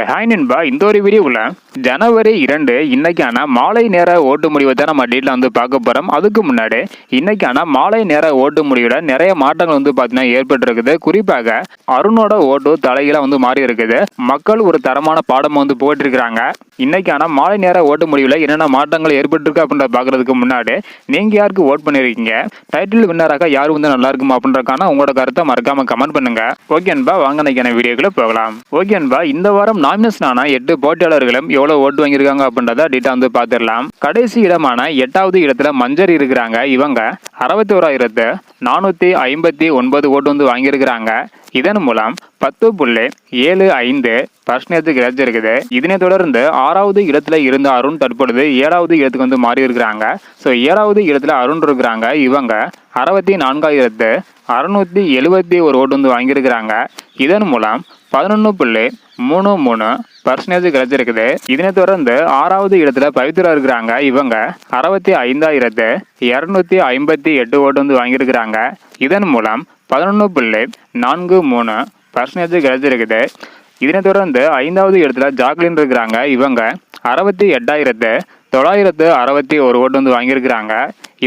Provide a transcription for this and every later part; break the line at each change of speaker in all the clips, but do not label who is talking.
Hi நண்பா, இந்த ஒரு வீடியோவில் ஜனவரி 2 இன்னைக்கான மாலை நேர ஓட்டு முடிவை தான் நம்ம டீட்டில் பார்க்க போகிறோம். அதுக்கு முன்னாடி இன்னைக்கான மாலை நேர ஓட்டு முடிவில் நிறைய மாற்றங்கள் பார்த்தீங்கன்னா ஏற்பட்டிருக்குது. குறிப்பாக அருணோட ஓட்டு தலைகீழாக மாறி இருக்குது. மக்கள் ஒரு தரமான பாடம் போயிட்டு இருக்கிறாங்க. இன்னைக்கான மாலை நேர ஓட்டு முடிவில் என்னென்ன மாற்றங்கள் ஏற்பட்டிருக்கு அப்படின்றத பார்க்கறதுக்கு முன்னாடி நீங்கள் யாருக்கு ஓட் பண்ணியிருக்கீங்க, டைட்டில் வின்னராக யார் நல்லா இருக்குமா அப்படின்றக்கான உங்களோட கருத்தை மறக்காம கமெண்ட் பண்ணுங்க. ஓகே அன்பா, வாங்க இன்னைக்கான வீடியோக்குள்ள போகலாம். ஓகே அன்பா, இந்த வாரம் நாமினேஷனான 8 போட்டியாளர்களும் எவ்வளவு ஓட்டு வாங்கியிருக்காங்க அப்படின்றத டீட்டா பார்த்துடலாம். கடைசி இடமான 8வது இடத்துல மஞ்சரி இருக்கிறாங்க. இவங்க 61,459 ஓட்டு வாங்கியிருக்கிறாங்க. இதன் மூலம் 10.75% கிடைச்சிருக்குது. இதனை தொடர்ந்து 6வது இடத்துல இருந்த அருண் தற்பொழுது 7வது இடத்துக்கு மாறி இருக்கிறாங்க. ஸோ 7வது இடத்துல அருண் இருக்கிறாங்க. இவங்க 64,671 ஓட்டு வாங்கியிருக்கிறாங்க. இதன் மூலம் 11.33% கிடைச்சிருக்குது. இதனை தொடர்ந்து 6வது இடத்துல பவித்ரா இருக்கிறாங்க. இவங்க 65,258 ஓட்டு வாங்கியிருக்கிறாங்க. இதன் மூலம் 11.43% கிடைச்சிருக்குது. இதனை தொடர்ந்து 5வது இடத்துல ஜாக்லின் இருக்கிறாங்க. இவங்க 68,961 ஓட்டு வாங்கியிருக்கிறாங்க.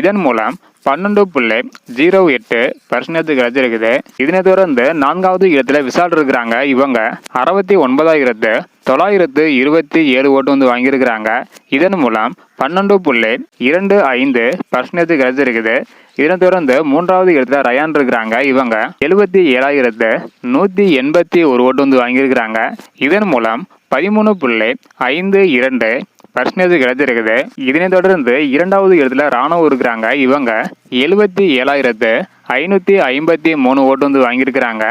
இதன் மூலம் 12.08% கிடைச்சிருக்குது. இதனை தொடர்ந்து 4வது இடத்துல விஷால் இருக்கிறாங்க. இவங்க 69,927 ஓட்டு வாங்கியிருக்கிறாங்க. இதன் மூலம் 12.25% கிடைச்சிருக்குது. இதனை தொடர்ந்து 3வது இடத்துல ரயான் இருக்கிறாங்க. இவங்க 77,181 ஓட்டு வாங்கியிருக்கிறாங்க. இதன் மூலம் 13.52% கிடைச்சிருக்குது. இதனை தொடர்ந்து 2வது இடத்துல ராணுவ இருக்கிறாங்க. இவங்க 77,553 ஓட்டு வாங்கியிருக்கிறாங்க.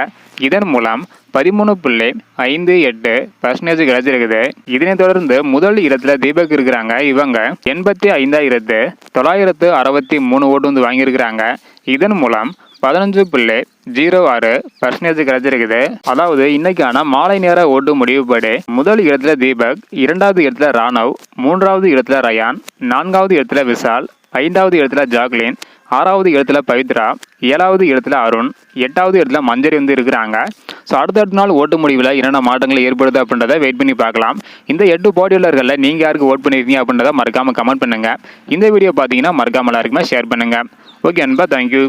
இதன் மூலம் 13.58% கிடைச்சிருக்குது. இதனை தொடர்ந்து முதல் இடத்துல தீபக் இருக்கிறாங்க. இவங்க 85,963 ஓட்டு வாங்கியிருக்கிறாங்க. இதன் மூலம் 15.06% கிடைச்சிருக்குது. அதாவது இன்னைக்கான மாலை நேர ஓட்டு முடிவுப்படி முதல் இடத்துல தீபக், 2வது இடத்துல ராணவ், 3வது இடத்துல ரயான், 4வது இடத்துல விஷால், 5வது இடத்துல ஜாக்லின், 6வது இடத்துல பவித்ரா, 7வது இடத்துல அருண், 8வது இடத்துல மஞ்சரி இருக்கிறாங்க. ஸோ அடுத்த நாள் ஓட்டு முடிவில் என்னென்ன மாற்றங்கள் ஏற்படுது அப்படின்றத வெயிட் பண்ணி பார்க்கலாம். இந்த 8 போட்டியாளர்களில் நீங்கள் யாருக்கு ஓட் பண்ணியிருக்கீங்க அப்படின்றத மறக்காம கமெண்ட் பண்ணுங்க. இந்த வீடியோ பார்த்தீங்கன்னா மறக்காம எல்லாருக்குமே ஷேர் பண்ணுங்க. ஓகே அன்பா, தேங்க்யூ.